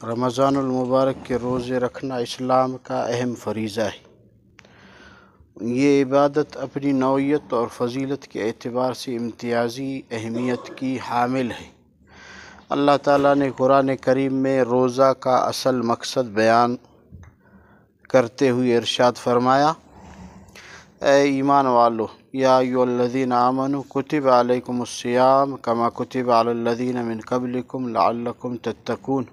رمضان المبارک کے روزے رکھنا اسلام کا اہم فریضہ ہے۔ یہ عبادت اپنی نوعیت اور فضیلت کے اعتبار سے امتیازی اہمیت کی حامل ہے۔ اللہ تعالیٰ نے قرآن کریم میں روزہ کا اصل مقصد بیان کرتے ہوئے ارشاد فرمایا: اے ایمان والو، یا ایھا الذین آمنوا کتب علیکم الصیام کما کتب علی الذین من قبلکم لعلکم تتقون۔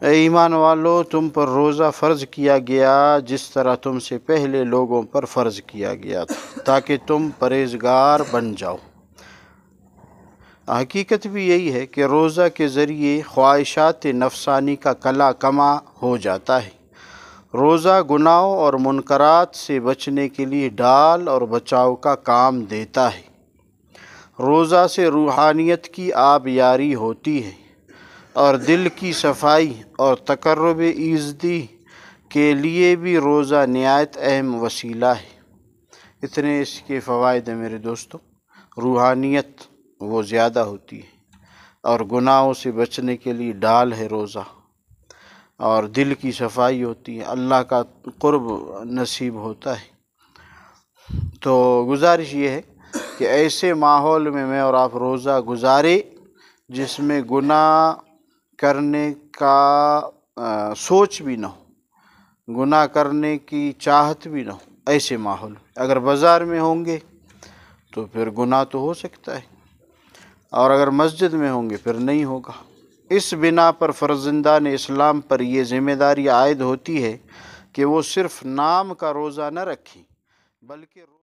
اے ایمان والو، تم پر روزہ فرض کیا گیا جس طرح تم سے پہلے لوگوں پر فرض کیا گیا تھا، تاکہ تم پرہیزگار بن جاؤ۔ حقیقت بھی یہی ہے کہ روزہ کے ذریعے خواہشات نفسانی کا کلا کما ہو جاتا ہے۔ روزہ گناہوں اور منکرات سے بچنے کے لیے ڈال اور بچاؤ کا کام دیتا ہے۔ روزہ سے روحانیت کی آبیاری ہوتی ہے اور دل کی صفائی اور تقرب ایزدی کے لیے بھی روزہ نہایت اہم وسیلہ ہے۔ اتنے اس کے فوائد ہیں میرے دوستو۔ روحانیت وہ زیادہ ہوتی ہے اور گناہوں سے بچنے کے لیے ڈال ہے روزہ، اور دل کی صفائی ہوتی ہے، اللہ کا قرب نصیب ہوتا ہے۔ تو گزارش یہ ہے کہ ایسے ماحول میں میں اور آپ روزہ گزارے جس میں گناہ کرنے کا سوچ بھی نہ ہو، گناہ کرنے کی چاہت بھی نہ ہو۔ ایسے ماحول اگر بازار میں ہوں گے تو پھر گناہ تو ہو سکتا ہے، اور اگر مسجد میں ہوں گے پھر نہیں ہوگا۔ اس بنا پر فرزندان اسلام پر یہ ذمہ داری عائد ہوتی ہے کہ وہ صرف نام کا روزہ نہ رکھیں بلکہ